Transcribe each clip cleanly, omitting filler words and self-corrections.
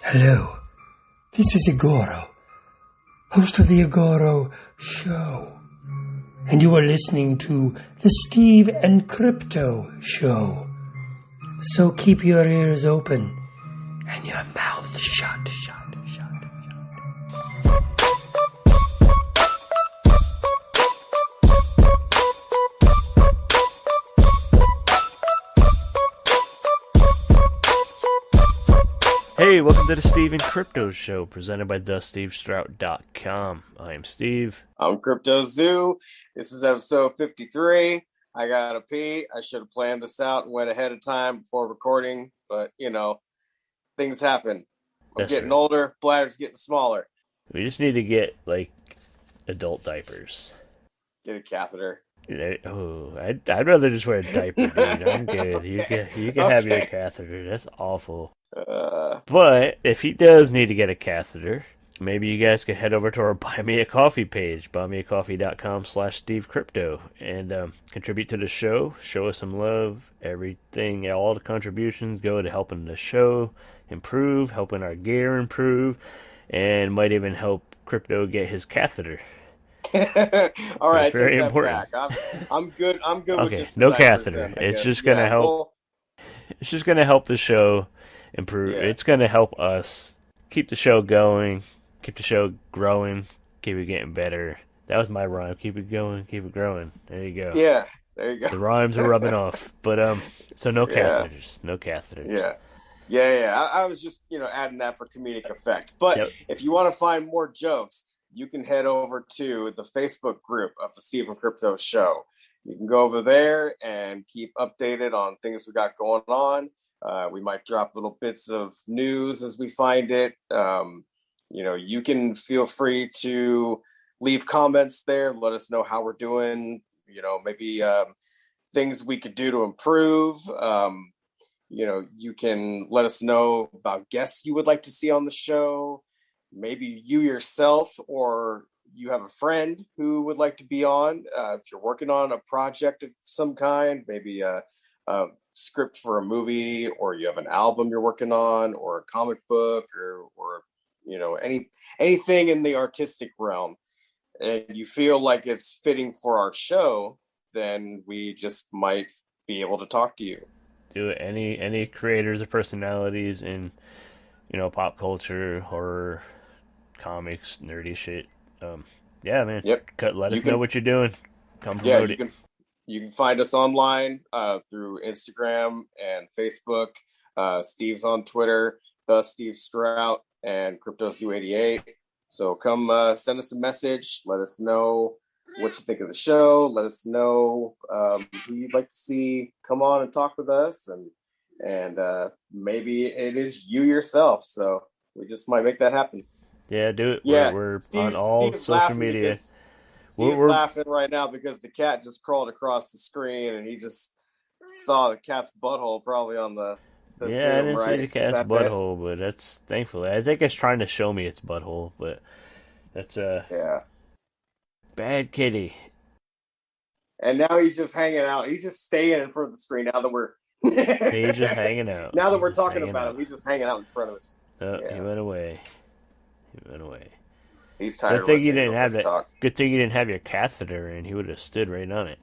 Hello, this is Igoro, host of the Igoro Show, and you are listening to the Steve and Crypto Show. So keep your ears open and your mouth shut. Hey, welcome to the Steve and Crypto Show, presented by thestevestrout.com. I am Steve. I'm Crypto Zoo. This is episode 53. I gotta pee. I should have planned this out and went ahead of time before recording, but things happen. I'm getting older, bladder's getting smaller. We just need to get, adult diapers. Get a catheter. Oh, I'd rather just wear a diaper, dude. I'm good. You can have your catheter. That's awful. But if he does need to get a catheter, maybe you guys could head over to our Buy Me a Coffee page, buymeacoffee.com/SteveCrypto, and contribute to the show. Show us some love. Everything, all the contributions go to helping the show improve, helping our gear improve, and might even help Crypto get his catheter. All right, very take important. That back. I'm good. Okay, with just no catheter. It's just gonna help. Well, it's just gonna help the show improve. Yeah. It's gonna help us keep the show going, keep the show growing, keep it getting better. That was my rhyme. Keep it going, keep it growing. There you go. Yeah, there you go. The rhymes are rubbing off. But so no catheters. No catheters. Yeah. I was just adding that for comedic effect. But if you want to find more jokes, you can head over to the Facebook group of the Steve and Crypto Show. You can go over there and keep updated on things we got going on. We might drop little bits of news as we find it. You can feel free to leave comments there. Let us know how we're doing. Maybe things we could do to improve. You can let us know about guests you would like to see on the show. Maybe you yourself or you have a friend who would like to be on. If you're working on a project of some kind, maybe a script for a movie, or you have an album you're working on, or a comic book, or anything in the artistic realm, and you feel like it's fitting for our show, then we just might be able to talk to you. Do any creators or personalities in pop culture, horror, comics, nerdy shit. Yeah, man. Yep. Let us know what you're doing. Come promote it. You can find us online through Instagram and Facebook. Steve's on Twitter, the Steve Strout, and CryptoZoo88. So come send us a message. Let us know what you think of the show. Let us know who you'd like to see come on and talk with us, and maybe it is you yourself. So we just might make that happen. Yeah, do it. Yeah, we're on all social media. Steve's laughing right now because the cat just crawled across the screen and he just saw the cat's butthole probably on the Zoom, I didn't right? see the cat's butthole, but that's thankfully. I think it's trying to show me its butthole, but that's bad kitty. And now he's just hanging out. He's just staying in front of the screen now that we're he's just hanging out. Now that we're talking about him, he's just hanging out in front of us. He went away. He's tired. Good thing you didn't have that. Talk. Good thing you didn't have your catheter, and he would have stood right on it.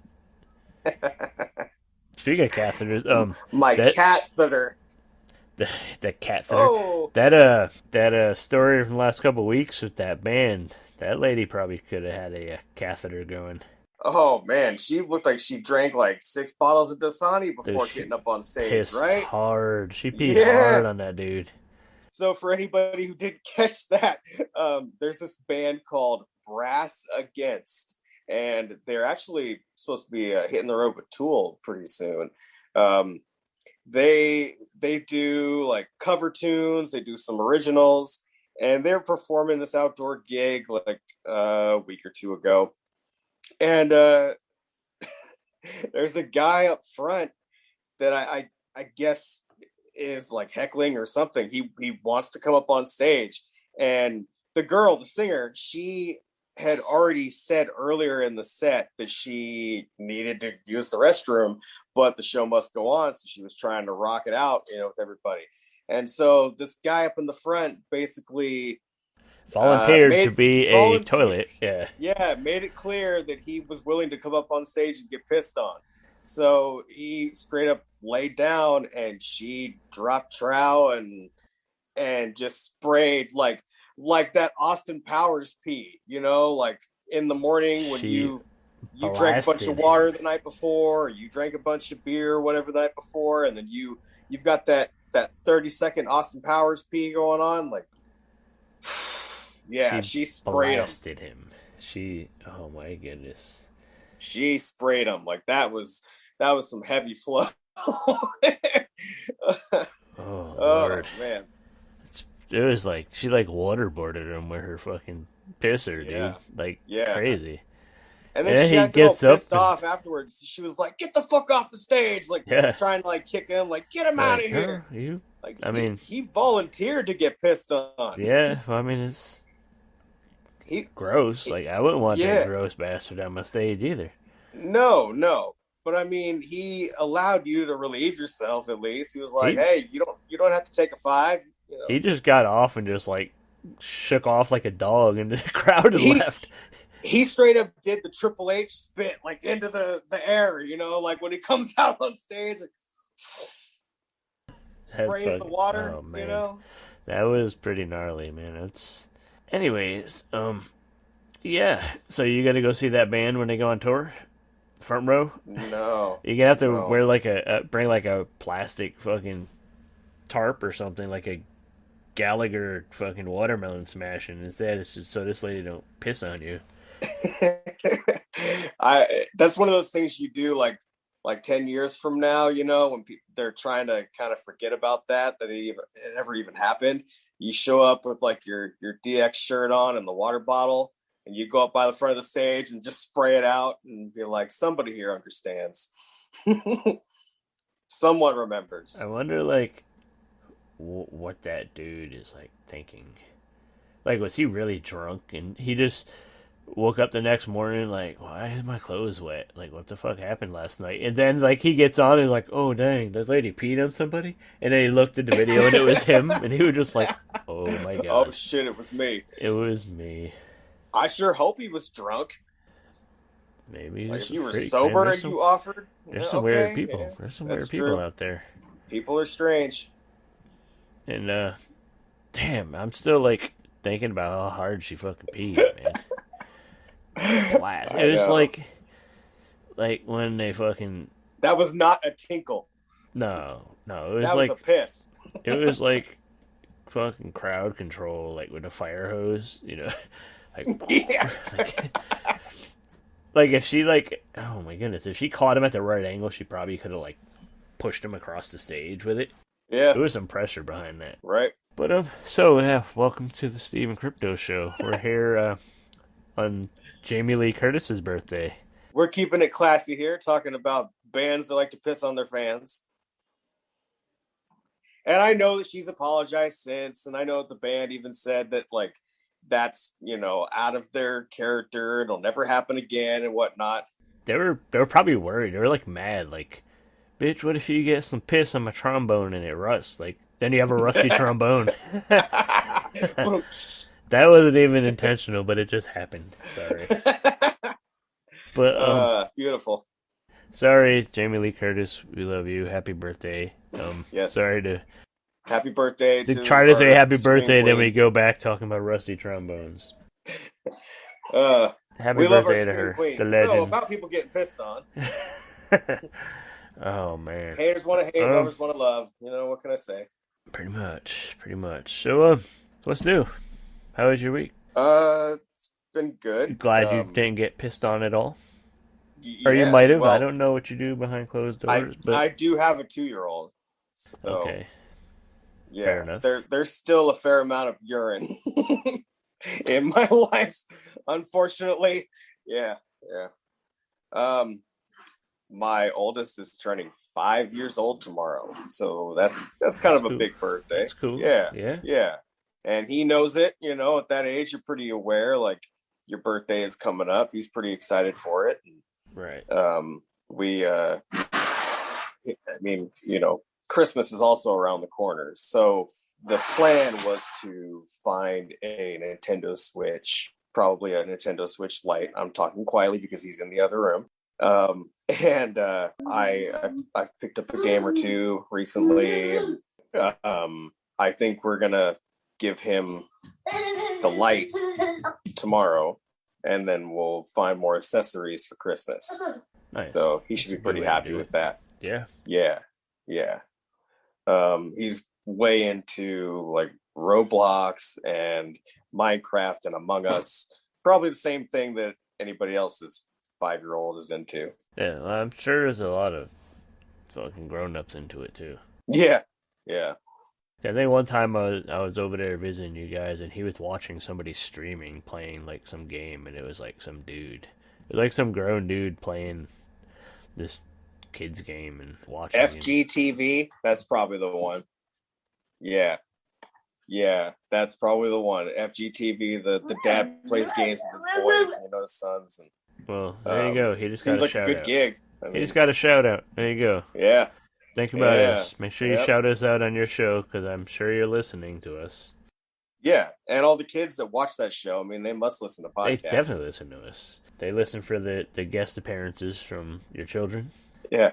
Speaking of catheters, catheter. The catheter. Oh. That story from the last couple of weeks with that band. That lady probably could have had a catheter going. Oh man, she looked like she drank 6 bottles of Dasani before getting up on stage, right? Hard. She peed hard on that dude. So for anybody who didn't catch that, there's this band called Brass Against, and they're actually supposed to be hitting the road with Tool pretty soon. They do cover tunes, they do some originals, and they're performing this outdoor gig a week or two ago. And there's a guy up front that I guess is heckling or something. He wants to come up on stage, and the girl, the singer, she had already said earlier in the set that she needed to use the restroom, but the show must go on. So she was trying to rock it out, with everybody. And so this guy up in the front basically volunteered to be a toilet. Yeah. Yeah, made it clear that he was willing to come up on stage and get pissed on. So he straight up laid down and she dropped trow and just sprayed like that Austin Powers pee, like in the morning when you drank a bunch of water the night before, or you drank a bunch of beer or whatever the night before, and then you've got that 30-second Austin Powers pee going on, like yeah, she sprayed him. Oh my goodness. She sprayed him. Like that was some heavy flow. Oh Lord. Man. It was like she waterboarded him with her fucking pisser, dude. Like crazy. And then she gets pissed off afterwards. She was like, "Get the fuck off the stage!" Like trying to kick him, get him out of here. He volunteered to get pissed on. Yeah, I mean it's gross. I wouldn't want that gross bastard on my stage either. No. But I mean, he allowed you to relieve yourself at least. He was like, "Hey, you don't have to take a 5." He just got off and just shook off like a dog into the crowd and left. He straight up did the Triple H spit into the air, when he comes out on stage, sprays the water, That was pretty gnarly, man. Anyways, yeah. So you got to go see that band when they go on tour? Front row? No. You're gonna have to wear bring a plastic fucking tarp or something, like a Gallagher fucking watermelon smashing. Instead, it's just so this lady don't piss on you. That's one of those things you do like 10 years from now, when they're trying to kind of forget about that it ever even happened. You show up with your DX shirt on and the water bottle, and you go up by the front of the stage and just spray it out and be like, somebody here understands. Someone remembers. I wonder what that dude is thinking. Was he really drunk and he just woke up the next morning why is my clothes wet? What the fuck happened last night? And then he gets on and oh dang, that lady peed on somebody. And then he looked at the video and it was him, and he was just oh my god, oh shit, it was me. It was me. I sure hope he was drunk. Maybe if you were sober and you offered. There's some weird people. Yeah, there's some weird people out there. People are strange. And damn, I'm still thinking about how hard she fucking peed, man. Blast. It was when they fucking. That was not a tinkle. No, it was that was a piss. It was fucking crowd control, with a fire hose, Yeah. If she oh my goodness, if she caught him at the right angle, she probably could have pushed him across the stage with it. Yeah, there was some pressure behind that, right? But welcome to the Steve and Crypto Show. We're here on Jamie Lee Curtis's birthday. We're keeping it classy here, talking about bands that like to piss on their fans. And I know that she's apologized since, and I know that the band even said that that's out of their character, it'll never happen again and whatnot. They were probably worried. They were mad, bitch, what if you get some piss on my trombone and it rusts? Then you have a rusty trombone. That wasn't even intentional, but it just happened. Sorry. But beautiful. Sorry, Jamie Lee Curtis, we love you. Happy birthday. Yes. Sorry to happy birthday to try to say happy birthday, then we go back talking about rusty trombones. Happy birthday to her, queen. The legend. So about people getting pissed on. Oh man. Haters want to hate, lovers want to love. What can I say? Pretty much. So what's new? How was your week? It's been good. Glad you didn't get pissed on at all. Or you might have. Well, I don't know what you do behind closed doors. But I do have a 2-year-old. So, okay. Yeah, fair enough. There's still a fair amount of urine in my life, unfortunately. Yeah. My oldest is turning 5 years old tomorrow, so that's kind of a big birthday. That's cool. Yeah. And he knows it. At that age, you're pretty aware. your birthday is coming up. He's pretty excited for it. Right. I mean, Christmas is also around the corner. So the plan was to find a Nintendo Switch, probably a Nintendo Switch Lite. I'm talking quietly because he's in the other room. And I've picked up a game or two recently. I think we're gonna give him the Lite tomorrow, and then we'll find more accessories for Christmas. Nice. So he should be pretty happy with that. Yeah. He's way into like Roblox and Minecraft and Among Us. Probably the same thing that anybody else's 5-year-old is into. Yeah, I'm sure there's a lot of fucking grown-ups into it too. Yeah. I think one time I was over there visiting you guys, and he was watching somebody streaming, playing like some game, and it was like some dude. It was like some grown dude playing this kid's game and watching FGTV, that's probably the one. Yeah, that's probably the one. FGTV, the dad plays games with his boys, his sons. And, well, there you go. He just got a shout out. Seems like a good gig. He just got a shout out. There you go. Yeah. Think about us. Make sure you shout us out on your show, because I'm sure you're listening to us. Yeah, and all the kids that watch that show, I mean, they must listen to podcasts. They definitely listen to us. They listen for the guest appearances from your children. Yeah.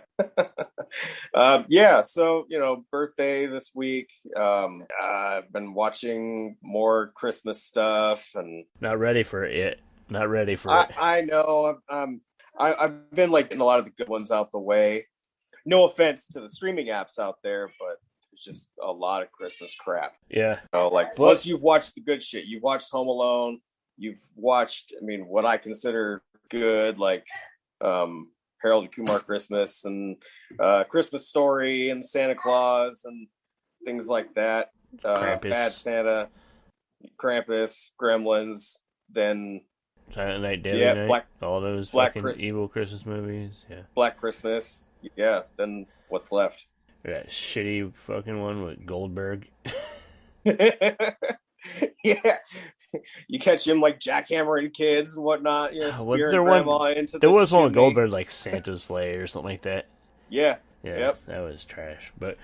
So, birthday this week. I've been watching more Christmas stuff. And Not ready for it yet. Not ready for it. I know. I've been getting a lot of the good ones out the way. No offense to the streaming apps out there, but there's just a lot of Christmas crap. Yeah. Once you've watched the good shit, you've watched Home Alone, you've watched, what I consider good, Harold and Kumar Christmas and Christmas Story and Santa Claus and things like that. Krampus. Bad Santa, Krampus, Gremlins, then Silent Night, Deadly Night, all those fucking evil Christmas movies. Yeah. Black Christmas. Yeah. Then what's left? That shitty fucking one with Goldberg. Yeah. You catch him jackhammering kids and whatnot. Was there one with Goldberg like Santa's Sleigh or something like that. Yeah. Yep. That was trash. But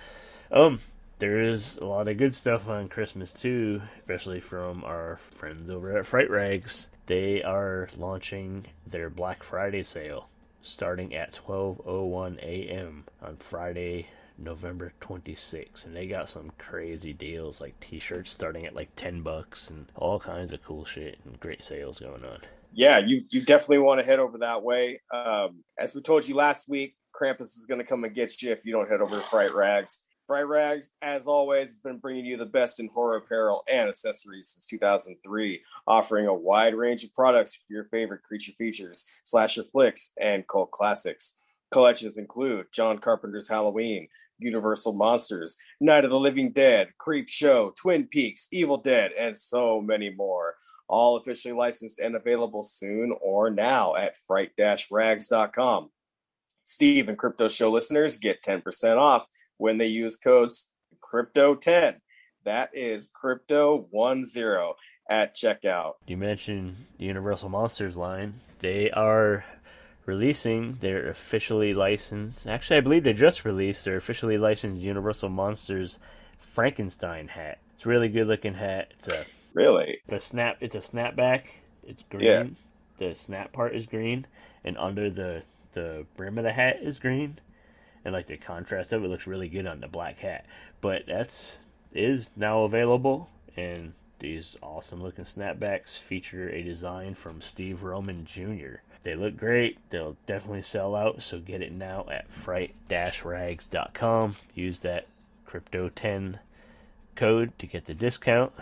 there is a lot of good stuff on Christmas too, especially from our friends over at Fright Rags. They are launching their Black Friday sale starting at 12:01 a.m. on Friday, November 26th, and they got some crazy deals like t-shirts starting at $10 and all kinds of cool shit and great sales going on. Yeah, you definitely want to head over that way. As we told you last week, Krampus is going to come and get you if you don't head over to Fright Rags. Fright Rags, as always, has been bringing you the best in horror apparel and accessories since 2003, offering a wide range of products for your favorite creature features, slasher flicks, and cult classics. Collections include John Carpenter's Halloween, Universal Monsters, Night of the Living Dead, Creep Show, Twin Peaks, Evil Dead, and so many more. All officially licensed and available soon or now at fright-rags.com. Steve and Crypto Show listeners get 10% off when they use codes Crypto10. That is Crypto10 at checkout. You mentioned the Universal Monsters line. They are releasing their officially licensed, actually I believe they just released their officially licensed Universal Monsters Frankenstein hat. It's a really good looking hat. It's a snapback. It's green. Yeah. The snap part is green, and under the brim of the hat is green. And the contrast of it looks really good on the black hat. But is now available, and these awesome looking snapbacks feature a design from Steve Roman Jr. They look great. They'll definitely sell out, so get it now at fright-rags.com. Use that Crypto10 code to get the discount.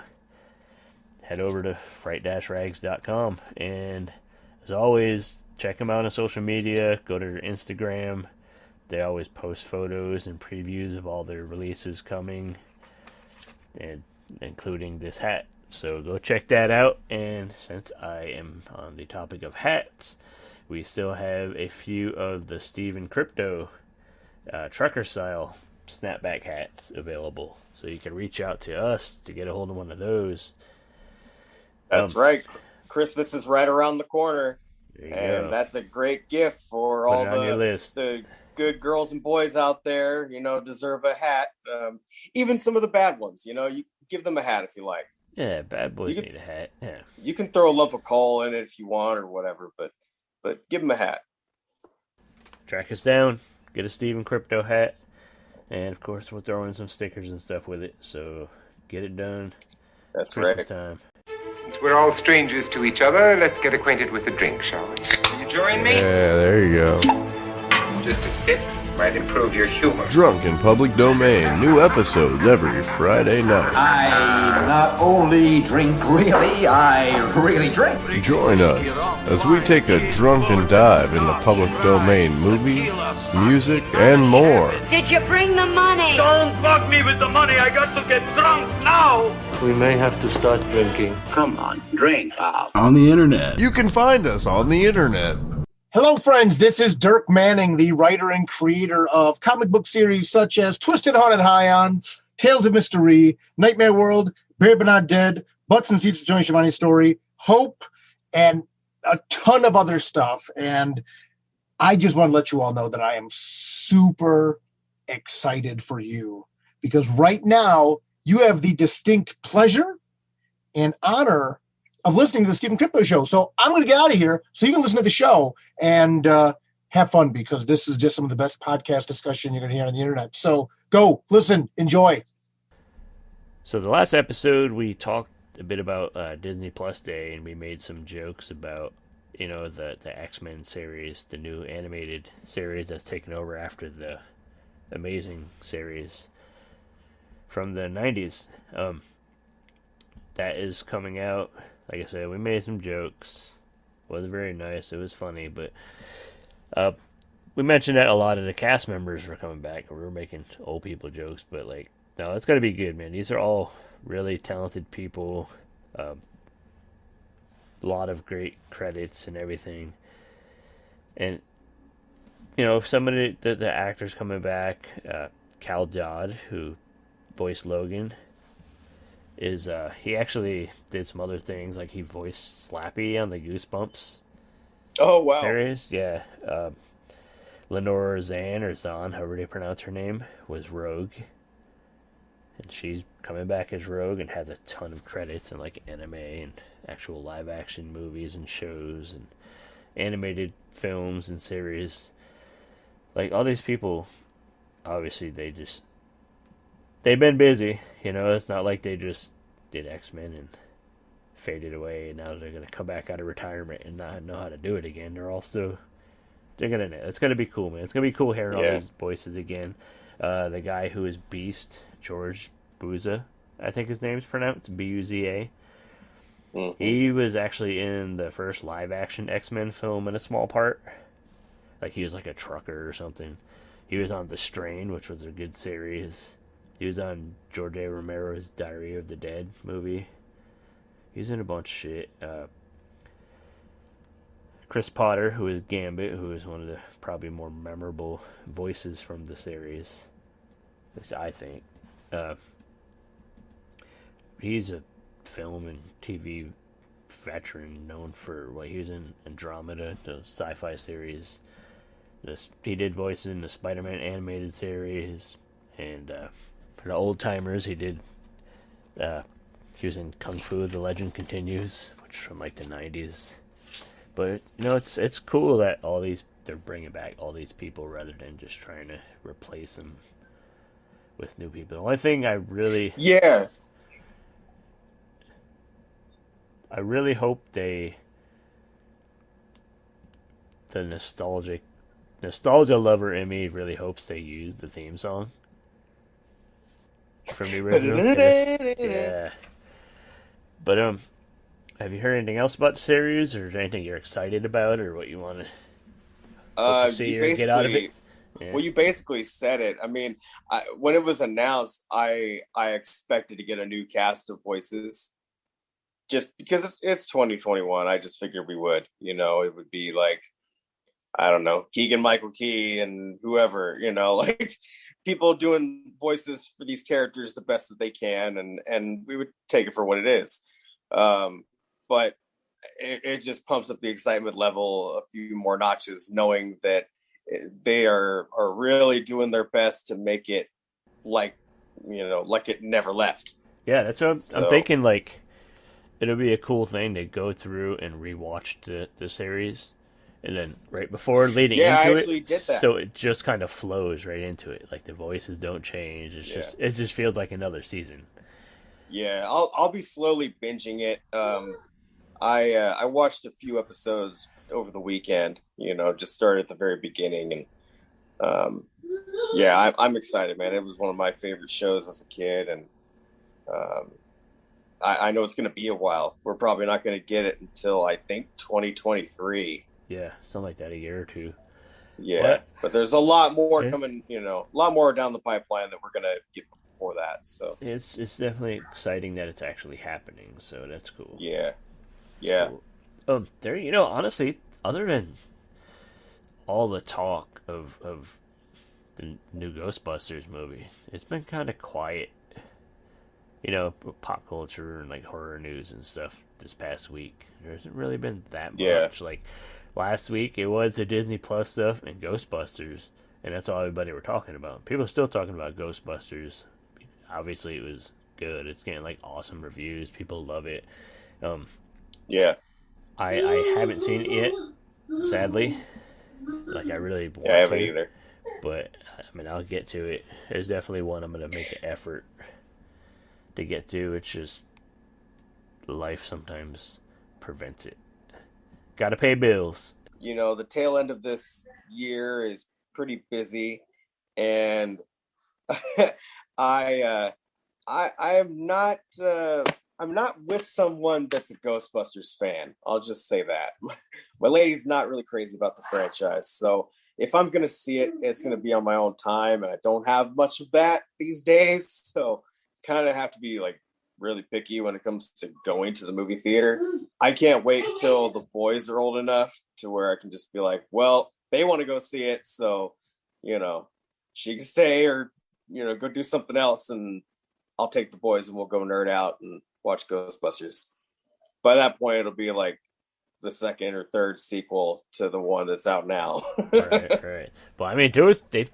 Head over to fright-rags.com, and as always, check them out on social media. Go to their Instagram. They always post photos and previews of all their releases coming, and including this hat. So go check that out. And since I am on the topic of hats, we still have a few of the Steven Crypto trucker style snapback hats available. So you can reach out to us to get a hold of one of those. That's right. Christmas is right around the corner, and that's a great gift for all the good girls and boys out there. Deserve a hat. Even some of the bad ones. You give them a hat if you like. Yeah, bad boys need a hat. Yeah, you can throw a lump of coal in it if you want or whatever, but give them a hat. Track us down. Get a Steven Crypto hat, and of course we'll throw in some stickers and stuff with it. So get it done. That's Christmas right. time. Since we're all strangers to each other, let's get acquainted with a drink, shall we? Will you join me? Yeah, there you go. Just a sip might improve your humor. Drunk in Public Domain. New episodes every Friday night. I not only drink really, I really drink. Join us as we take a drunken dive into public domain movies, music, and more. Did you bring the money? Don't bug me with the money. I got to get drunk now. We may have to start drinking. Come on, drink. On the internet. You can find us on the internet. Hello, friends. This is Dirk Manning, the writer and creator of comic book series such as Twisted Haunted High-On, Tales of Mystery, Nightmare World, Bear But Not Dead, Butts and Seats of Johnny Schiavone's Story, Hope, and a ton of other stuff. And I just want to let you all know that I am super excited for you because right now you have the distinct pleasure and honor of listening to the Steven Crypto Show. So I'm going to get out of here so you can listen to the show and have fun because this is just some of the best podcast discussion you're going to hear on the internet. So go, listen, enjoy. So the last episode, we talked a bit about Disney Plus Day, and we made some jokes about, the X-Men series, the new animated series that's taken over after the Amazing series from the 90s. That is coming out. Like I said, we made some jokes. It wasn't very nice. It was funny, but we mentioned that a lot of the cast members were coming back. We were making old people jokes, but no, it's gonna be good, man. These are all really talented people. A lot of great credits and everything. And some of the actors coming back. Cal Dodd, who voiced Logan, is he actually did some other things, like he voiced Slappy on the Goosebumps series. Yeah. Lenore Zan, or Zahn, however they pronounce her name, was Rogue, and she's coming back as Rogue and has a ton of credits in anime and actual live action movies and shows and animated films and series. All these people, obviously they've been busy. It's not like they just did X-Men and faded away, and now they're going to come back out of retirement and not know how to do it again. It's going to be cool, man. It's going to be cool hearing all these voices again. The guy who is Beast, George Buza, I think his name's pronounced, Buza. Mm-hmm. He was actually in the first live-action X-Men film in a small part. He was a trucker or something. He was on The Strain, which was a good series. He was on George A. Romero's Diary of the Dead movie. He's in a bunch of shit. Chris Potter, who is Gambit, who is one of the probably more memorable voices from the series, at least I think. He's a film and TV veteran known for what he was in Andromeda, the sci-fi series. He did voices in the Spider-Man animated series, and for the old timers, he was in Kung Fu: The Legend Continues, which is from the 90s. But it's cool that they're bringing back all these people rather than just trying to replace them with new people. The only thing I really hope the nostalgia lover in me really hopes they use the theme song from the original. Yeah. But have you heard anything else about the series, or is there anything you're excited about, or what you want to see or get out of it? Yeah. Well, you basically said it. I mean, when it was announced, I expected to get a new cast of voices, just because it's 2021. I just figured we would. It would be I don't know, Keegan-Michael Key and whoever, people doing voices for these characters the best that they can, and we would take it for what it is. But it just pumps up the excitement level a few more notches, knowing that they are really doing their best to make it like it never left. Yeah, that's what I'm thinking. Like, it'll be a cool thing to go through and rewatch the series, and then right before leading into it, so it just kind of flows right into it. Like the voices don't change. It just feels like another season. Yeah, I'll be slowly binging it. I watched a few episodes over the weekend. Just started at the very beginning, and I'm excited, man. It was one of my favorite shows as a kid, and I know it's going to be a while. We're probably not going to get it until I think 2023. Yeah, something like that, a year or two. Yeah, but there's a lot more coming. A lot more down the pipeline that we're going to get before that. So it's definitely exciting that it's actually happening. So that's cool. Yeah. Cool. Honestly, other than all the talk of the new Ghostbusters movie, it's been kind of quiet. Pop culture and like horror news and stuff this past week. There hasn't really been that much. Yeah. Like last week, it was the Disney Plus stuff and Ghostbusters, and that's all everybody were talking about. People are still talking about Ghostbusters. Obviously, it was good. It's getting like awesome reviews. People love it. Yeah. I haven't seen it yet, sadly. Like I really want I haven't to, either. But I'll get to it. There's definitely one I'm gonna make an effort to get to. It's just life sometimes prevents it. Gotta pay bills. The tail end of this year is pretty busy, and I'm not with someone that's a Ghostbusters fan. I'll just say that. My lady's not really crazy about the franchise, so if I'm gonna see it, it's gonna be on my own time, and I don't have much of that these days, so kind of have to be like really picky when it comes to going to the movie theater. I can't wait till the boys are old enough to where I can just be like, well, they want to go see it, so she can stay or go do something else, and I'll take the boys and we'll go nerd out and watch Ghostbusters. By that point, it'll be like the second or third sequel to the one that's out now. Right. But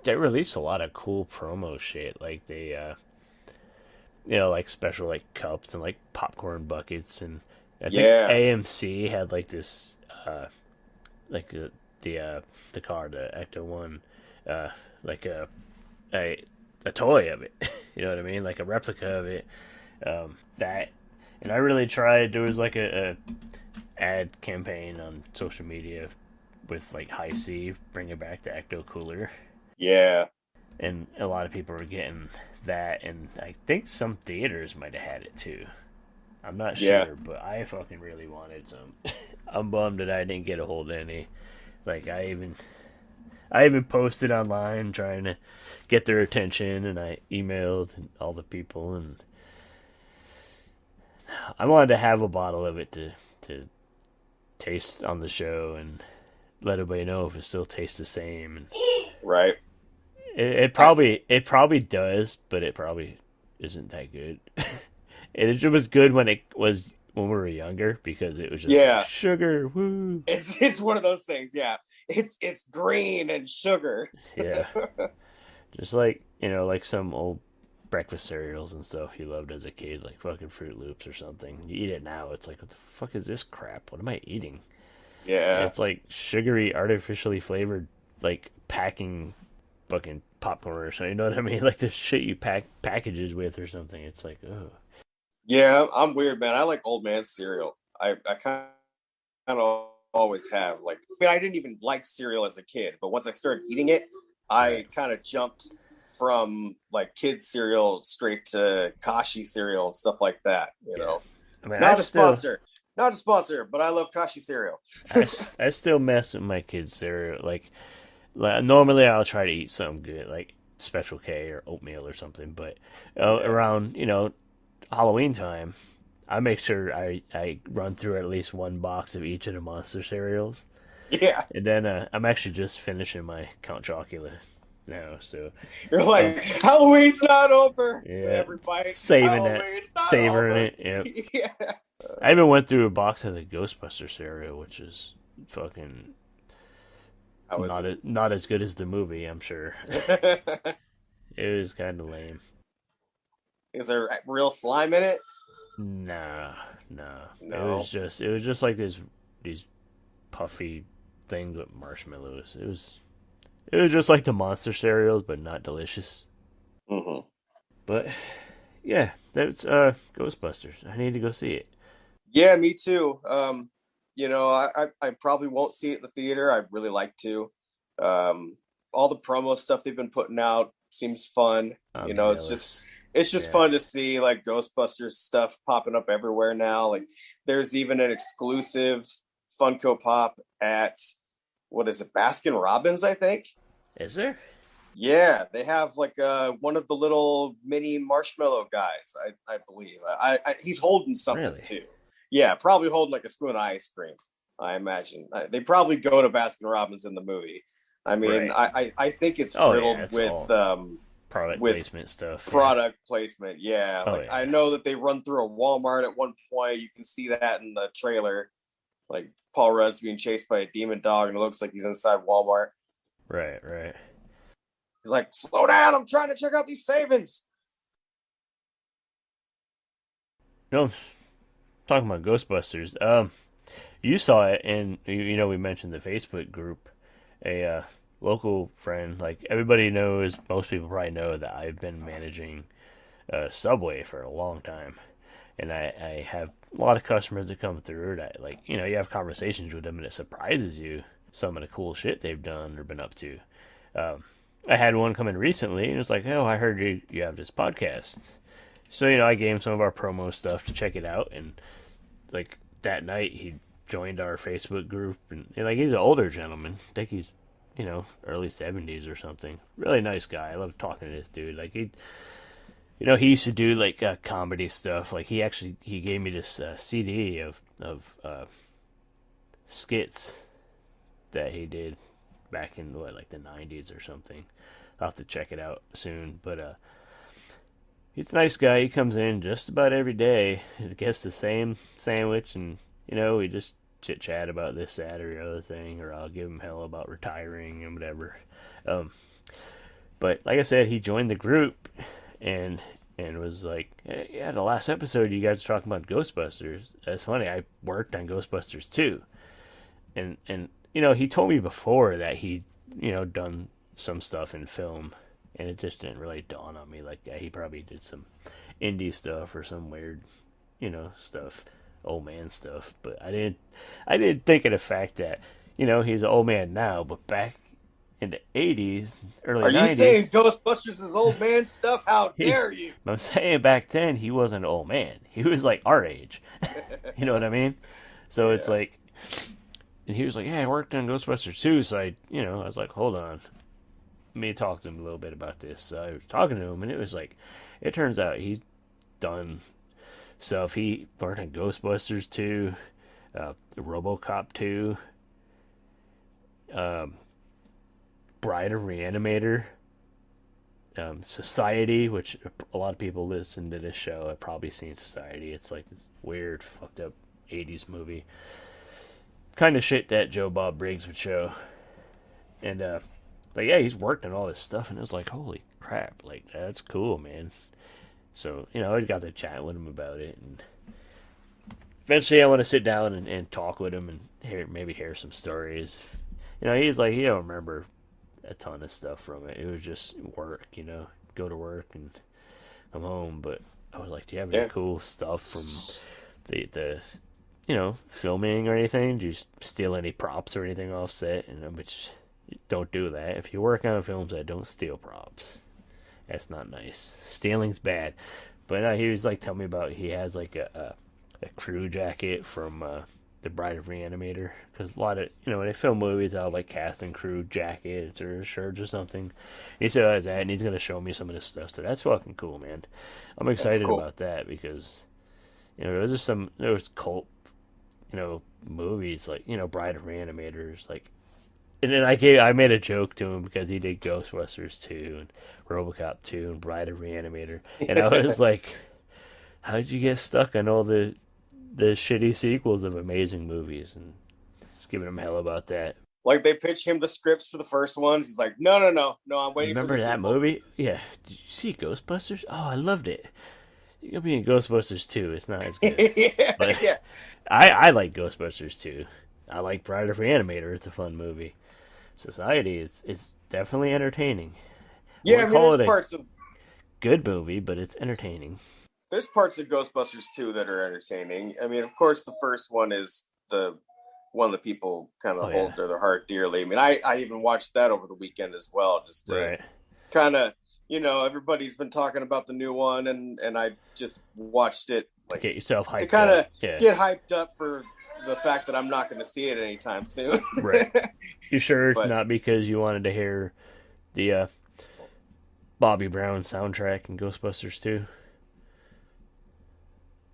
they released a lot of cool promo shit. Like they like special like cups and like popcorn buckets, and I think AMC had like this like the car, the Ecto One, like a toy of it. You know what I mean? Like a replica of it. That, and I really tried. There was like a ad campaign on social media with like High C bringing back the Ecto Cooler. Yeah. And a lot of people were getting that, and I think some theaters might have had it too. I'm not sure, but I fucking really wanted some. I'm bummed that I didn't get a hold of any. Like I even posted online trying to get their attention, and I emailed all the people, and I wanted to have a bottle of it to taste on the show and let everybody know if it still tastes the same. Right. It probably does, but it probably isn't that good. It was good when we were younger, because it was just like sugar. Woo. It's one of those things. Yeah, it's green and sugar. Yeah, just like like some old breakfast cereals and stuff you loved as a kid, like fucking Fruit Loops or something. You eat it now, it's like, what the fuck is this crap? What am I eating? Yeah, it's like sugary, artificially flavored, like packing fucking popcorn or something. You know what I mean? Like the shit you pack packages with or something. It's like, oh. Yeah, I'm weird, man. I like old man cereal. I kind of always have. Like, I didn't even like cereal as a kid, but once I started eating it, I kind of jumped from like kids cereal straight to Kashi cereal and stuff like that. Not a sponsor, but I love Kashi cereal. I still mess with my kids cereal. Like normally I'll try to eat something good, like Special K or oatmeal or something, but around Halloween time, I make sure I run through at least one box of each of the Monster cereals. Yeah. And then I'm actually just finishing my Count Chocula now. So you're like, Halloween's not over. Yeah, everybody savoring it. Yep. Yeah. I even went through a box of the Ghostbusters cereal, which is fucking not as good as the movie, I'm sure. It was kind of lame. Is there real slime in it? No. It was just like these puffy things with marshmallows. It was just like the monster cereals, but not delicious. Mm-hmm. But yeah, that's Ghostbusters. I need to go see it. Yeah, me too. I probably won't see it in the theater. I'd really like to. All the promo stuff they've been putting out seems fun. It's just fun to see like Ghostbusters stuff popping up everywhere now. Like there's even an exclusive Funko Pop at what is it, Baskin Robbins, I think. Is there? Yeah, they have like one of the little mini marshmallow guys. I believe. He's holding something too. Yeah, probably holding like a spoon of ice cream. I imagine they probably go to Baskin Robbins in the movie. I mean, I think it's riddled with product placement stuff. Product placement, yeah. I know that they run through a Walmart at one point. You can see that in the trailer. Like Paul Rudd's being chased by a demon dog, and it looks like he's inside Walmart. Right. He's like, "Slow down! I'm trying to check out these savings." No, talking about Ghostbusters. You saw it, and we mentioned the Facebook group. A local friend, like everybody knows, most people probably know that I've been managing Subway for a long time, and I have a lot of customers that come through that, like, you have conversations with them, and it surprises you some of the cool shit they've done or been up to. I had one come in recently, and it was like, "Oh, I heard you have this podcast." So I gave him some of our promo stuff to check it out, and like that night he joined our Facebook group, and like he's an older gentleman. I think he's early 70s or something. Really nice guy. I love talking to this dude. Like he used to do like comedy stuff. Like he gave me this CD of skits that he did back in like the 90s or something. I'll have to check it out soon. But he's a nice guy. He comes in just about every day. He gets the same sandwich, and we just chit chat about this, that, or the other thing, or I'll give him hell about retiring and whatever. But like I said, he joined the group and was like, "Hey, yeah, the last episode you guys were talking about Ghostbusters. That's funny. I worked on Ghostbusters too." And he told me before that he done some stuff in film, and it just didn't really dawn on me. Like, yeah, he probably did some indie stuff or some weird stuff. Old man stuff, but I didn't think of the fact that he's an old man now, but back in the 80s, early 90s. Are you saying Ghostbusters is old man stuff? How dare you? I'm saying back then he wasn't an old man. He was like our age. You know what I mean? So it's like, and he was like, "Yeah, I worked on Ghostbusters too." So I was like, "Hold on, let me talk to him a little bit about this." So I was talking to him, and it was like, it turns out he's done stuff. He worked on Ghostbusters 2, RoboCop 2, Bride of Reanimator, Society, which a lot of people listen to this show have probably seen Society. It's like this weird, fucked up 80s movie. Kind of shit that Joe Bob Briggs would show. And, yeah, he's worked on all this stuff, and it was like, holy crap, like, that's cool, man. So, I got to chat with him about it, and eventually I want to sit down and talk with him and hear some stories. He's like, he don't remember a ton of stuff from it. It was just work, go to work and come home. But I was like, do you have any cool stuff from the filming or anything? Do you steal any props or anything off set? And which, don't do that. If you work on films, don't steal props. That's not nice. Stealing's bad. But he was like telling me about, he has like a crew jacket from the Bride of Reanimator, because a lot of when they film movies, they'll have like cast and crew jackets or shirts or something. He said he has that, and he's gonna show me some of this stuff. So that's fucking cool, man. I'm excited about that, because there was cult movies like Bride of Reanimators, like And then I made a joke to him because he did Ghostbusters 2 and RoboCop 2 and Bride of Reanimator, and I was like, "How did you get stuck on all the shitty sequels of amazing movies?" And just giving him hell about that. Like they pitch him the scripts for the first ones. He's like, no, I'm waiting. Remember for the that sequel. movie? Yeah. Did you see Ghostbusters? Oh, I loved it. You're gonna be in Ghostbusters 2. It's not as good. But Yeah. I like Ghostbusters 2. I like Bride of Reanimator. It's a fun movie. Society is definitely entertaining. Yeah, I mean, there's parts of good movie, but it's entertaining. There's parts of Ghostbusters 2 that are entertaining. I mean, of course, the first one is the one that people kind of hold to their heart dearly. I mean, I even watched that over the weekend as well, just to kind of, everybody's been talking about the new one, and I just watched it like get yourself hyped to kind of get hyped up for the fact that I'm not going to see it anytime soon. Right. You sure it's not because you wanted to hear the Bobby Brown soundtrack in Ghostbusters 2?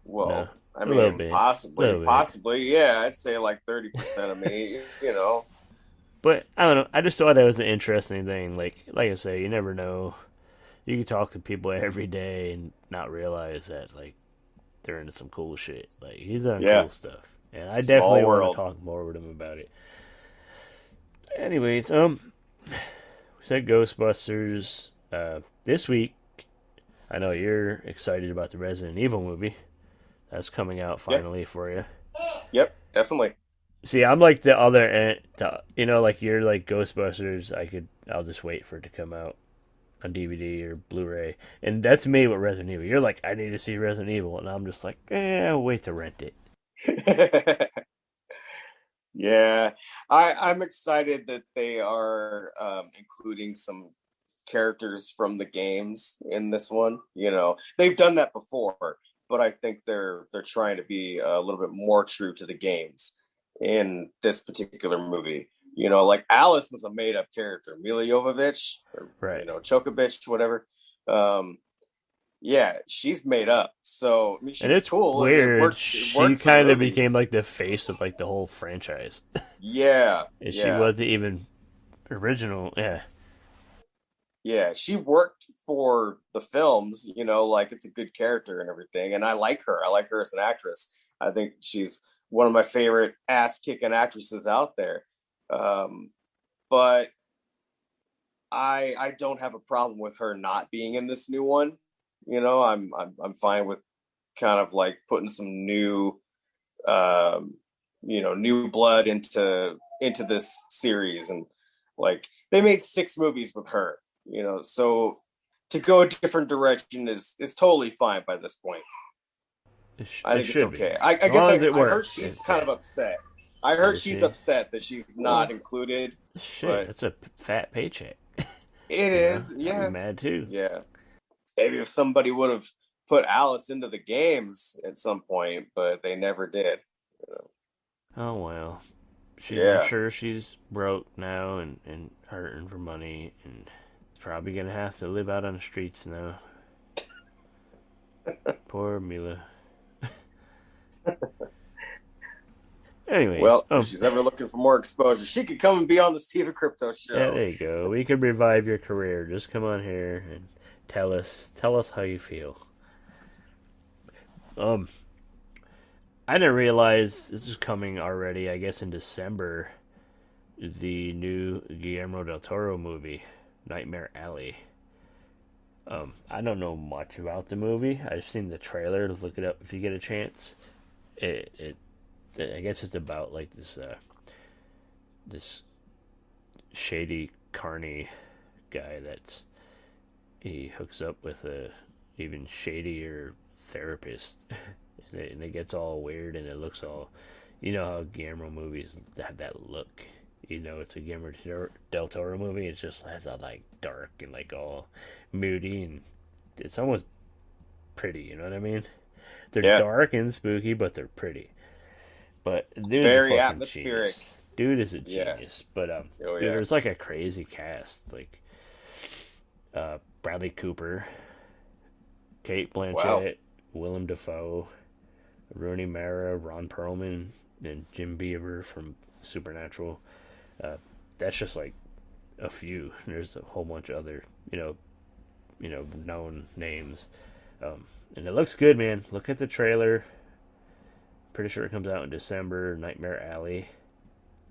Well, no. I mean, possibly, yeah. I'd say like 30% of me, But I don't know. I just thought that was an interesting thing. Like I say, you never know. You can talk to people every day and not realize that like they're into some cool shit. Like he's done cool stuff, and I definitely want to talk more with him about it. Anyways, we said Ghostbusters this week. I know you're excited about the Resident Evil movie. That's coming out finally for you. Yep, definitely. See, I'm like the other end. Like you're like Ghostbusters. I'll just wait for it to come out on DVD or Blu-ray, and that's me with Resident Evil. You're like, I need to see Resident Evil, and I'm just like, I'll wait to rent it. Yeah, I'm excited that they are including some characters from the games in this one. They've done that before, but I think they're trying to be a little bit more true to the games in this particular movie. Like Alice was a made-up character, Mila Jovovich, or Chokovich, whatever. Yeah, she's made up. So I mean, she's it's cool. Weird. She kind of became like the face of like the whole franchise. Yeah, and she wasn't even original. Yeah. Yeah, she worked for the films, like it's a good character and everything. And I like her. I like her as an actress. I think she's one of my favorite ass-kicking actresses out there. But I don't have a problem with her not being in this new one. I'm fine with kind of like putting some new, new blood into this series. And like they made 6 movies with her. So to go a different direction is totally fine by this point. I think it's okay. I guess I heard she's kind of upset. I heard she's upset that she's not included. Shit, that's a fat paycheck. It is, yeah. I'm mad too. Yeah. Maybe if somebody would have put Alice into the games at some point, but they never did. Oh well. I'm sure she's broke now and hurting for money and probably gonna have to live out on the streets now. Poor Mila. Anyway, well, if she's ever looking for more exposure, she could come and be on the Stephen Crypto Show. Yeah, there you go. We could revive your career. Just come on here and tell us how you feel. I didn't realize this is coming already. I guess in December, the new Guillermo del Toro movie, Nightmare Alley. I don't know much about the movie. I've seen the trailer. Look it up if you get a chance. I guess it's about like this shady carny guy he hooks up with a even shadier therapist, and it gets all weird and it looks all, how Guillermo movies have that look. It's a Guillermo del Toro movie. It just has that like dark and like all moody, and it's almost pretty. You know what I mean? They're dark and spooky, but they're pretty. But dude's very a atmospheric. Genius. Dude is a genius. But there's like a crazy cast, like Bradley Cooper, Kate Blanchett, Willem Dafoe, Rooney Mara, Ron Perlman, and Jim Beaver from Supernatural. that's just like a few. There's a whole bunch of other, known names. And it looks good, man. Look at the trailer. Pretty sure it comes out in December. Nightmare Alley.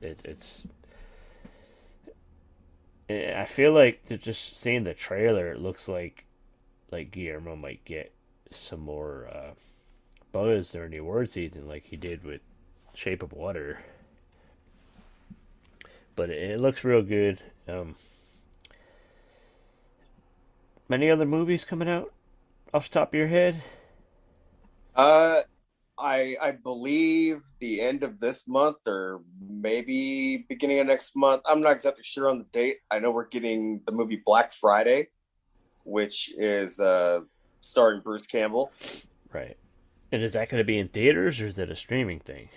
It's. I feel like just seeing the trailer, it looks like Guillermo might get some more buzz during the award season, like he did with Shape of Water. But it looks real good. Many other movies coming out off the top of your head? I believe the end of this month or maybe beginning of next month. I'm not exactly sure on the date. I know we're getting the movie Black Friday, which is starring Bruce Campbell. Right. And is that going to be in theaters or is it a streaming thing?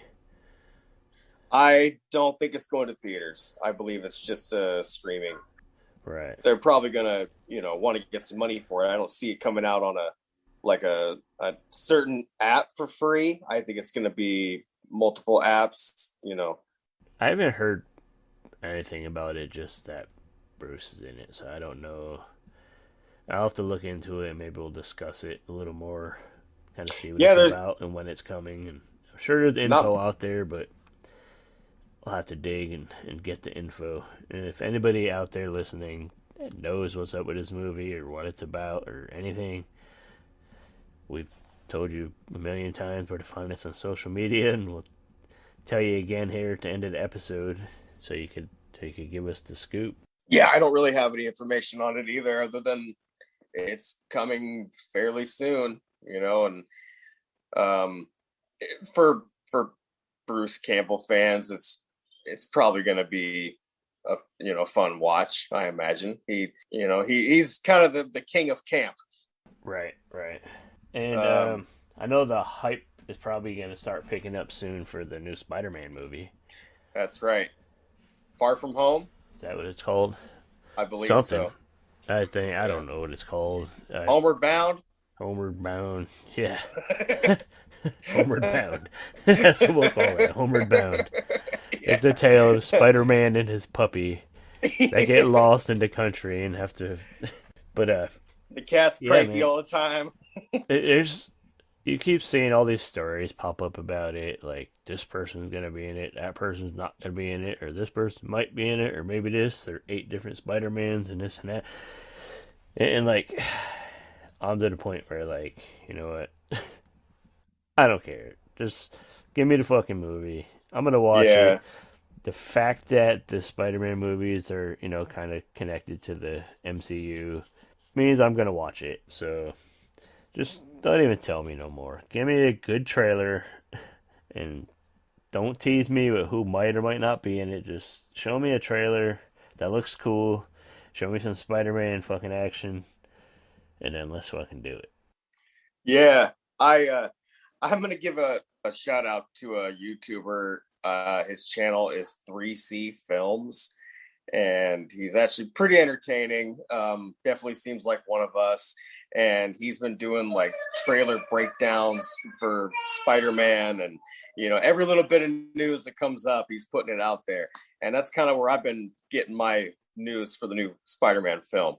I don't think it's going to theaters. I believe it's just streaming. Right. They're probably going to, want to get some money for it. I don't see it coming out on a certain app for free. I think it's going to be multiple apps, I haven't heard anything about it, just that Bruce is in it, so I don't know. I'll have to look into it. Maybe we'll discuss it a little more, kind of see what it's about and when it's coming. And I'm sure there's info out there, but I'll have to dig and get the info. And if anybody out there listening knows what's up with this movie or what it's about or anything, we've told you a million times where to find us on social media, and we'll tell you again here at the end of the episode, so you could give us the scoop. Yeah, I don't really have any information on it either, other than it's coming fairly soon, and for Bruce Campbell fans, it's probably going to be a fun watch. I imagine he's kind of the king of camp. Right. And I know the hype is probably going to start picking up soon for the new Spider-Man movie. That's right. Far From Home? Is that what it's called? I believe something. So. I don't know what it's called. Homeward Bound? Homeward Bound, yeah. Homeward Bound. That's what we'll call it, Homeward Bound. Yeah. It's the tale of Spider-Man and his puppy. They get lost in the country and have to... But, the cat's cranky all the time. You keep seeing all these stories pop up about it, like this person's going to be in it, that person's not going to be in it, or this person might be in it, or maybe this, there are 8 different Spider-Mans and this and that. And like, I'm to the point where, like, you know what? I don't care. Just give me the fucking movie. I'm going to watch it. The fact that the Spider-Man movies are, kind of connected to the MCU means I'm going to watch it. So just don't even tell me no more. Give me a good trailer and don't tease me with who might or might not be in it. Just show me a trailer that looks cool. Show me some Spider-Man fucking action, and then let's fucking do it. Yeah, I'm gonna give a shout out to a YouTuber. His channel is 3C Films, and he's actually pretty entertaining. Definitely seems like one of us. And he's been doing like trailer breakdowns for Spider-Man, and every little bit of news that comes up, he's putting it out there. And that's kind of where I've been getting my news for the new Spider-Man film.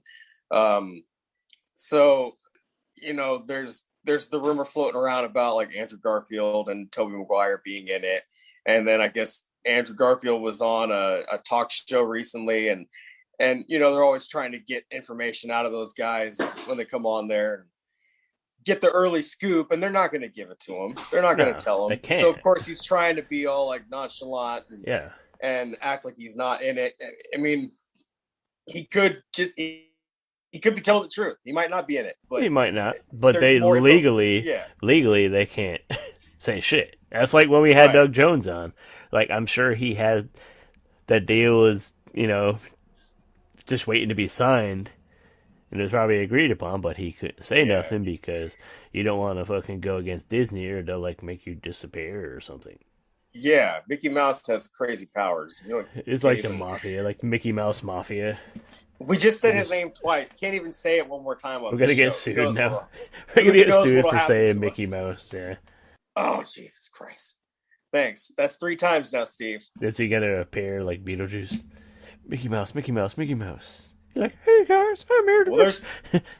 So there's the rumor floating around about like Andrew Garfield and Tobey Maguire being in it. And then I guess Andrew Garfield was on a talk show recently, and they're always trying to get information out of those guys when they come on there and get the early scoop, and they're not going to give it to him. They're not going to tell him. So of course he's trying to be all like nonchalant and act like he's not in it. I mean, he could be telling the truth. He might not be in it. But he might not. But they legally they can't say shit. That's like when we had Doug Jones on. Like, I'm sure he had that deal was, just waiting to be signed, and it was probably agreed upon, but he couldn't say nothing because you don't want to fucking go against Disney or they'll like make you disappear or something. Yeah, Mickey Mouse has crazy powers. It's like the mafia, like Mickey Mouse Mafia. We just said his name twice. Can't even say it one more time. We're gonna get sued now. We're gonna get sued for saying Mickey Mouse. Yeah. Oh, Jesus Christ! Thanks. That's 3 times now, Steve. Is he gonna appear like Beetlejuice? Mickey Mouse, Mickey Mouse, Mickey Mouse. You're like, hey guys, I'm here to... Well,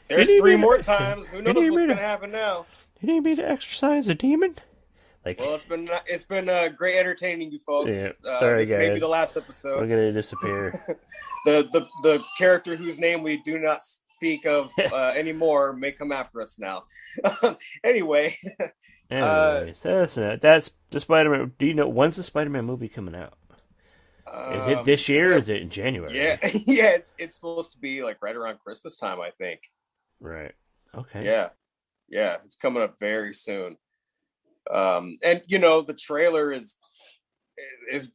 there's 3 more times. Who knows what's going to happen now? You need me to exorcise a demon? Like, well, it's been great entertaining you folks. Yeah, sorry, this guys. may be the last episode. We're gonna disappear. the character whose name we do not speak of anymore may come after us now. Anyway. Anyways, that's the Spider-Man. Do you know when's the Spider-Man movie coming out? Is it this year or is it in January? Yeah, yeah. It's supposed to be like right around Christmas time, I think. Right. Okay. Yeah. It's coming up very soon. And you know, the trailer is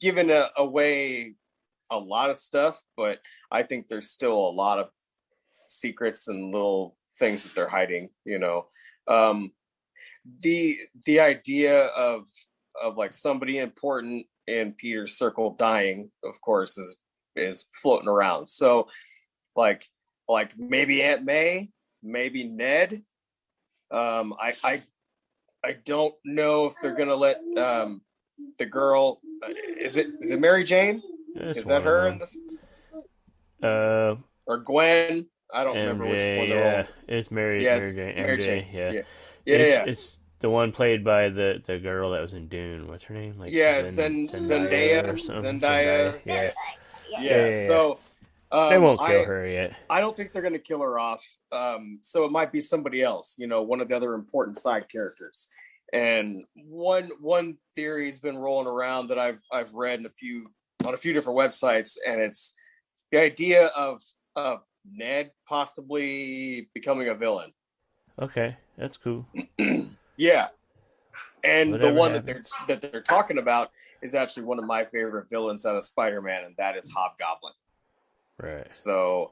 giving away a lot of stuff, but I think there's still a lot of secrets and little things that they're hiding. You know, the idea of like somebody important in Peter's circle dying, of course, is floating around. So, like maybe Aunt May, maybe Ned. I don't know if they're gonna let the girl. Is it Mary Jane? Is that her in this? Or Gwen? I don't remember which one they're all. It's Mary. Yeah, Mary Jane. Yeah. It's the one played by the girl that was in Dune. What's her name? Like Zendaya or something. Zendaya. Yeah. So they won't kill her yet. I don't think they're going to kill her off. So it might be somebody else. You know, one of the other important side characters. And one theory has been rolling around that I've read on a few different websites, and it's the idea of Ned possibly becoming a villain. Okay, that's cool. Yeah. And Whatever the one happens. that they're talking about is actually one of my favorite villains out of Spider-Man, and that is Hobgoblin. Right. So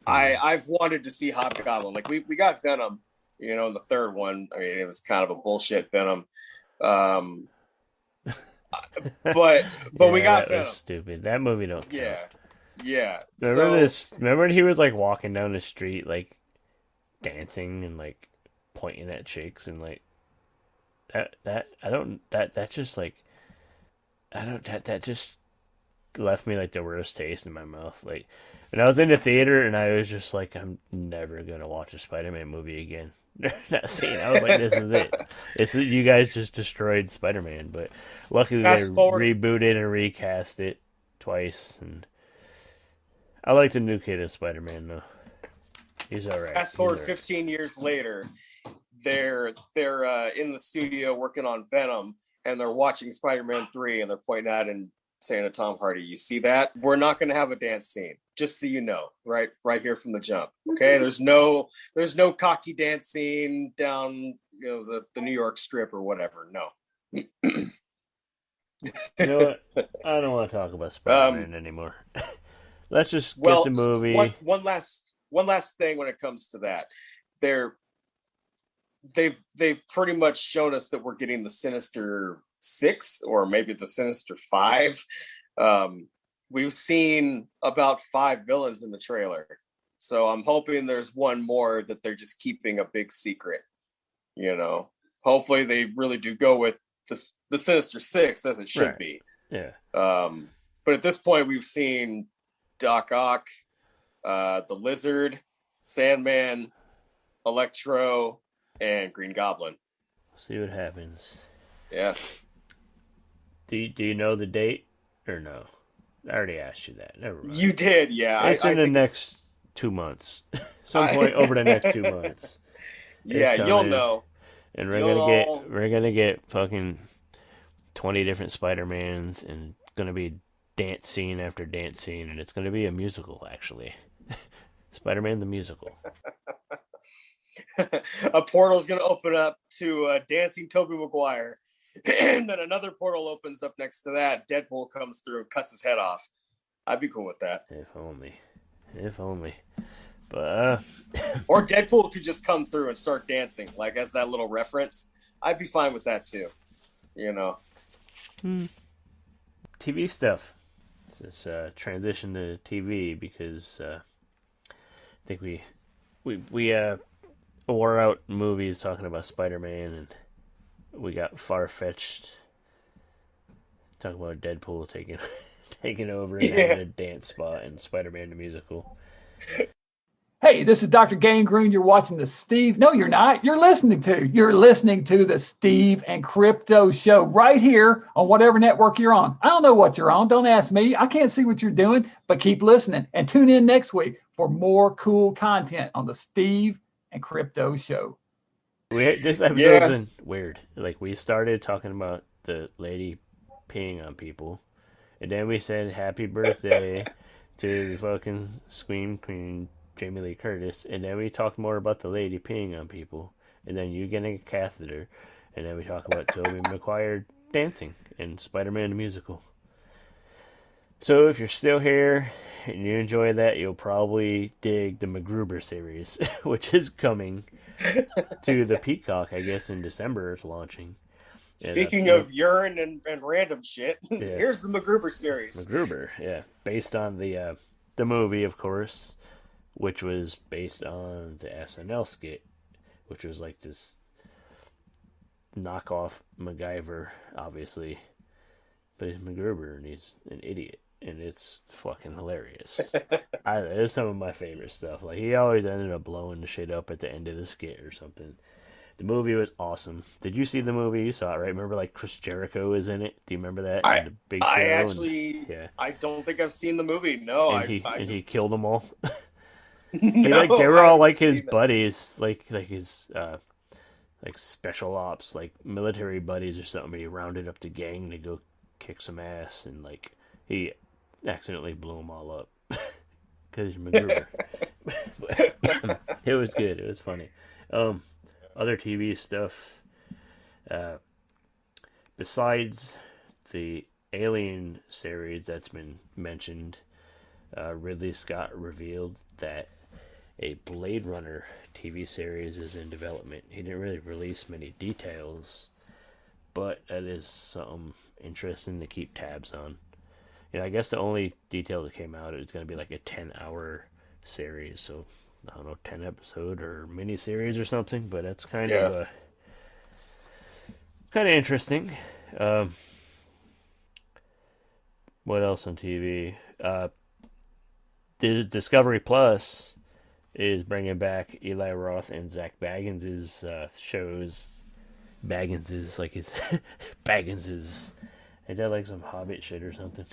I've wanted to see Hobgoblin. Like we got Venom, you know, in the third one. I mean, it was kind of a bullshit Venom. But we got Venom. Was stupid. That movie don't count. Yeah. Remember when he was like walking down the street, like dancing and like pointing at chicks and like that just left me like the worst taste in my mouth. Like, and I was in the theater and I was just like, I'm never gonna watch a Spider-Man movie again. That scene, I was like, this is it. You guys just destroyed Spider-Man. But luckily they rebooted and recast it twice, and I like the new kid as Spider-Man though. He's all right. Fast forward 15 years later, they're in the studio working on Venom, and they're watching Spider-Man 3, and they're pointing at and saying to Tom Hardy, "You see that? We're not going to have a dance scene. Just so you know, right here from the jump. Okay, there's no cocky dance scene down, you know, the New York Strip or whatever. No." You know what? I don't want to talk about Spider-Man anymore. Let's just get the movie. One last thing when it comes to that, they've pretty much shown us that we're getting the Sinister 6 or maybe the Sinister 5. We've seen about 5 villains in the trailer, so I'm hoping there's one more that they're just keeping a big secret. You know, hopefully they really do go with the Sinister 6 as it should be. Yeah. But at this point, we've seen Doc Ock, the Lizard, Sandman, Electro, and Green Goblin. See what happens. Yeah. Do you know the date or no? I already asked you that. Never mind. You did, yeah. It's in the next 2 months. Some point over the next 2 months. Yeah, you'll know. And we're gonna get fucking 20 different Spider-Mans, and it's gonna be dance scene after dance scene, and it's gonna be a musical actually. Spider-Man the musical. A portal's gonna open up to dancing Tobey Maguire. And then another portal opens up next to that. Deadpool comes through and cuts his head off. I'd be cool with that. If only. But or Deadpool could just come through and start dancing, like as that little reference. I'd be fine with that too. You know. TV stuff. Let's transition to TV because I think we wore out movies talking about Spider-Man, and we got far-fetched talking about Deadpool taking over and having a dance spot in Spider-Man the Musical. Hey, this is Dr. Gangrene. You're watching the Steve. No, you're not. You're listening to the Steve and Crypto Show right here on whatever network you're on. I don't know what you're on. Don't ask me. I can't see what you're doing, but keep listening and tune in next week for more cool content on the Steve and Crypto Show. This episode's been weird. Like, we started talking about the lady peeing on people, and then we said happy birthday to the fucking Scream Queen Jamie Lee Curtis, and then we talked more about the lady peeing on people, and then you getting a catheter, and then we talk about Tobey Maguire dancing in Spider-Man the Musical. So if you're still here and you enjoy that, you'll probably dig the MacGruber series, which is coming to the Peacock, I guess, in December. It's launching. Speaking of urine and random shit, here's the MacGruber series. MacGruber, yeah, based on the movie, of course, which was based on the SNL skit, which was like this knockoff MacGyver, obviously, but he's MacGruber and he's an idiot, and it's fucking hilarious. It's some of my favorite stuff. Like, he always ended up blowing the shit up at the end of the skit or something. The movie was awesome. Did you see the movie? You saw it, right? Remember, like, Chris Jericho is in it? Do you remember that? I don't think I've seen the movie. No, and he killed them all. They were all like his buddies, like his like special ops, like military buddies or something. But he rounded up the gang to go kick some ass, and like he accidentally blew them all up because he's MacGruber. It was good. It was funny. Other TV stuff. Besides the Alien series that's been mentioned, Ridley Scott revealed that a Blade Runner TV series is in development. He didn't really release many details, but that is something interesting to keep tabs on. You know, I guess the only detail that came out is going to be like a 10-hour series, so I don't know, 10 episode or mini series or something, but that's kind of interesting. What else on TV? Discovery Plus is bringing back Eli Roth and Zach Bagans' shows. Bagans' like his Bagans'. Ain't that like some Hobbit shit or something?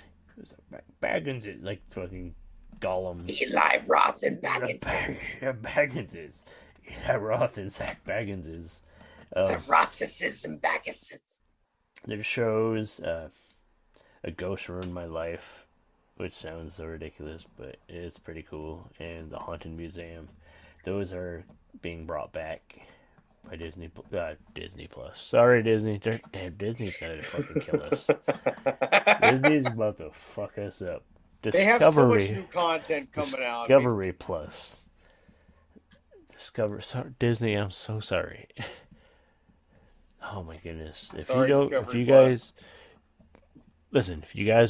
Bagans' like fucking Gollum. Eli Roth and Bagans'. Bagans'. Eli Roth and Zach Bagans'. The Rothses and Bagans'. Their shows, A Ghost Ruined My Life, which sounds so ridiculous, but it's pretty cool, and The Haunted Museum. Those are being brought back by Disney Plus. Sorry, Disney. Damn, Disney's gonna fucking kill us. Disney's about to fuck us up. They have so much new content coming out. Discovery Plus. Sorry, Disney, I'm so sorry. Oh my goodness. If you guys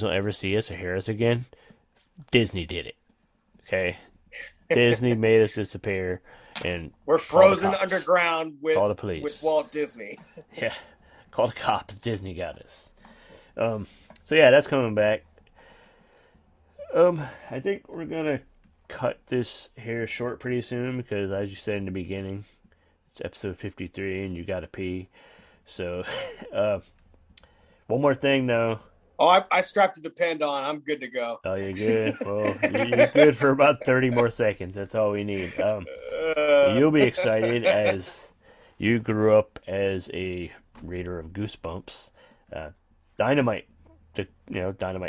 don't ever see us or hear us again, Disney did it. Okay? Disney made us disappear, and we're frozen underground with Walt Disney. Yeah. Call the cops. Disney got us. So yeah, that's coming back. I think we're gonna cut this here short pretty soon because, as you said in the beginning, it's episode 53 and you gotta pee. So, one more thing though. Oh, I strapped a Depend on. I'm good to go. Oh, you're good? Well, you're good for about 30 more seconds. That's all we need. You'll be excited as you grew up as a reader of Goosebumps. Dynamite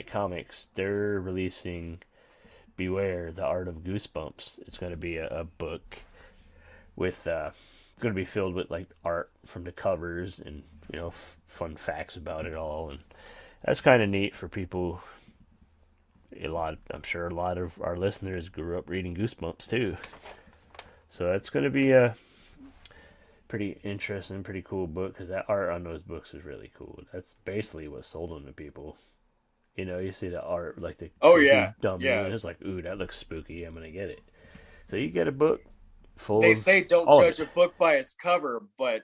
Comics, they're releasing Beware, the Art of Goosebumps. It's going to be a book with, it's going to be filled with like art from the covers and, fun facts about it all. And that's kind of neat for people. I'm sure a lot of our listeners grew up reading Goosebumps too. So that's going to be a pretty interesting, pretty cool book because that art on those books is really cool. That's basically what sold them to people. You see the art, like the dummy, and it's like, ooh, that looks spooky. I'm gonna get it. So you get a book full. They say don't judge a book by its cover, but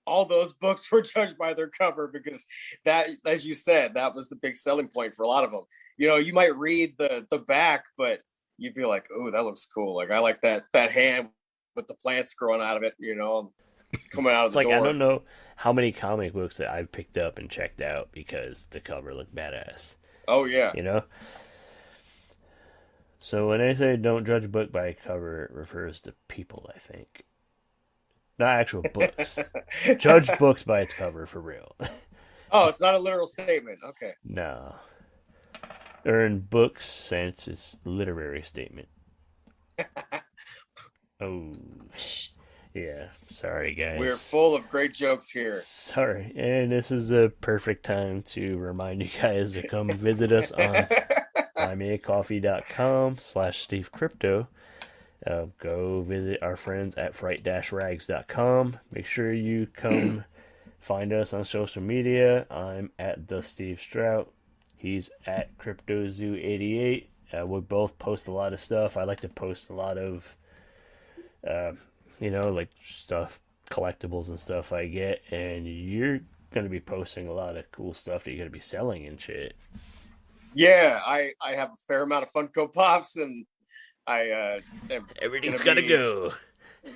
all those books were judged by their cover, because that, as you said, that was the big selling point for a lot of them. You know, you might read the back, but you'd be like, oh, that looks cool. Like, I like that hand with the plants growing out of it, you know, coming out of the door. I don't know how many comic books that I've picked up and checked out because the cover looked badass. Oh, yeah. You know? So when I say don't judge a book by cover, it refers to people, I think. Not actual books. Judge books by its cover, for real. Oh, it's not a literal statement. Okay. No. Or in books sense, it's a literary statement. Oh. Yeah. Sorry, guys. We're full of great jokes here. Sorry. And this is a perfect time to remind you guys to come visit us on buymeacoffee.com/SteveCrypto. Go visit our friends at fright-rags.com. Make sure you come find us on social media. I'm at the Steve Strout. He's at CryptoZoo88. We both post a lot of stuff. I like to post a lot of, like stuff, collectibles and stuff I get. And you're going to be posting a lot of cool stuff that you're going to be selling and shit. Yeah, I have a fair amount of Funko Pops, and everything's got to go.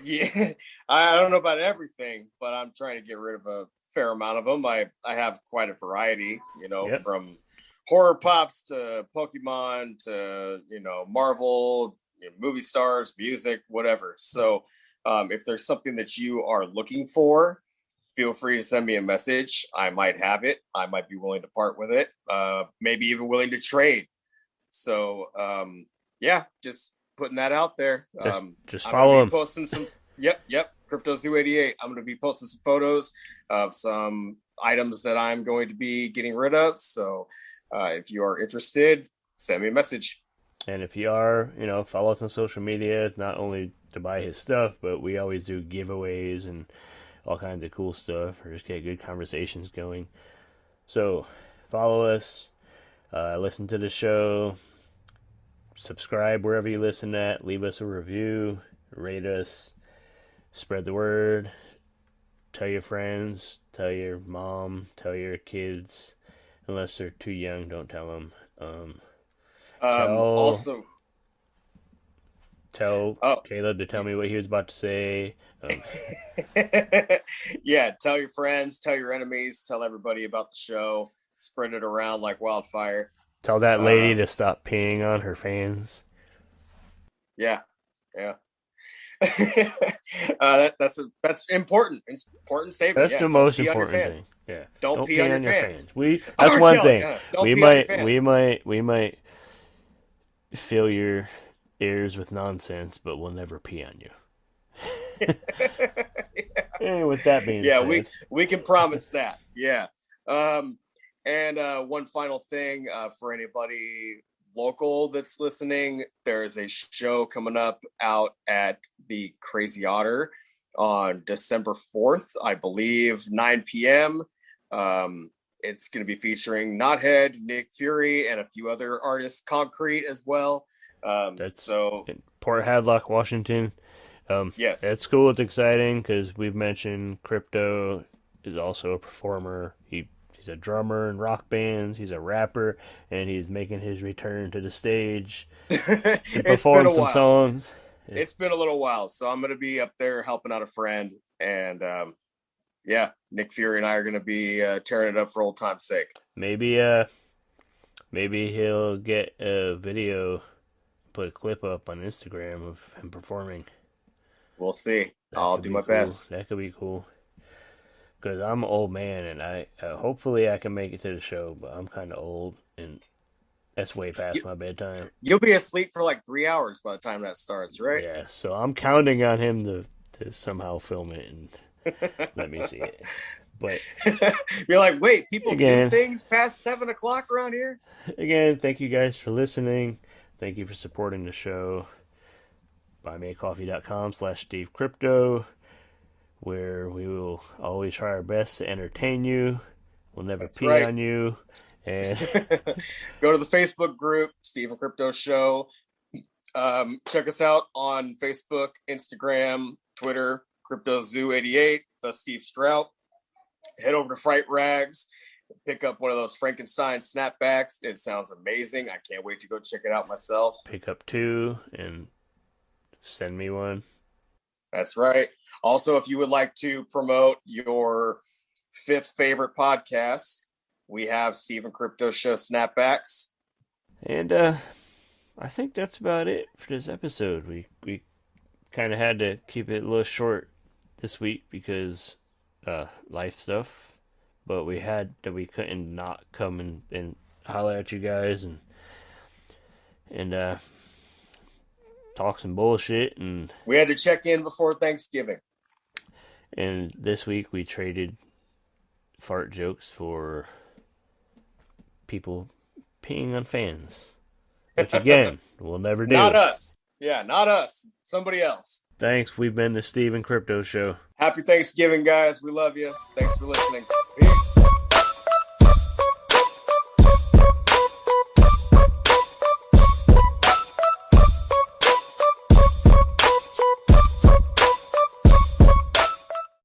Yeah, I don't know about everything, but I'm trying to get rid of a fair amount of them. I have quite a variety, from horror pops to Pokemon to, Marvel, movie stars, music, whatever. So if there's something that you are looking for, feel free to send me a message. I might have it. I might be willing to part with it. Maybe even willing to trade. So, just putting that out there. Just follow him. Posting some. Yep. CryptoZoo88. I'm going to be posting some photos of some items that I'm going to be getting rid of. So if you are interested, send me a message. And if you are, follow us on social media, not only to buy his stuff, but we always do giveaways and all kinds of cool stuff, or just get good conversations going. So follow us, listen to the show, subscribe wherever you listen at, leave us a review, rate us, spread the word, tell your friends, tell your mom, tell your kids, unless they're too young, don't tell them. Tell Caleb to tell me what he was about to say. Yeah, tell your friends, tell your enemies, tell everybody about the show, spread it around like wildfire. Tell that lady to stop peeing on her fans. Yeah. That's important. It's important statement. That's the most important thing. Yeah. Don't pee on your fans. That's one thing. We might fill your ears with nonsense, but we'll never pee on you. And with that being said, we can promise that. Yeah. And one final thing for anybody local that's listening, there's a show coming up out at the Crazy Otter on December 4th, I believe, 9 p.m. It's going to be featuring Knothead, Nick Fury, and a few other artists, Concrete as well. That's in Port Hadlock, Washington. Yes. It's cool. It's exciting because we've mentioned Crypto is also a performer. He's a drummer in rock bands. He's a rapper, and he's making his return to the stage to perform some songs. It's been a little while, so I'm going to be up there helping out a friend, and Nick Fury and I are going to be tearing it up for old time's sake. Maybe he'll get a video, put a clip up on Instagram of him performing. We'll see. I'll do my best. That could be cool. Because I'm an old man, and I hopefully I can make it to the show, but I'm kind of old, and that's way past my bedtime. You'll be asleep for like 3 hours by the time that starts, right? Yeah, so I'm counting on him to somehow film it and let me see it. But you're like, wait, people do things past 7 o'clock around here? Again, thank you guys for listening. Thank you for supporting the show. BuyMeACoffee.com/SteveCrypto, where we will always try our best to entertain you. We'll never pee on you. And go to the Facebook group, Steve and Crypto Show. Check us out on Facebook, Instagram, Twitter, CryptoZoo88, the Steve Strout. head over to Fright Rags, pick up one of those Frankenstein snapbacks. It sounds amazing. I can't wait to go check it out myself. Pick up 2 and send me one. That's right. Also, if you would like to promote your 5th favorite podcast, we have Steve and Crypto Show snapbacks. And I think that's about it for this episode. We kind of had to keep it a little short this week because life stuff, but we couldn't not come and holler at you guys and talk some bullshit, and we had to check in before Thanksgiving. And this week we traded fart jokes for people peeing on fans, which again we'll never do. Not us. Yeah, not us. Somebody else. Thanks. We've been the Steve and Crypto Show. Happy Thanksgiving, guys. We love you. Thanks for listening. Peace.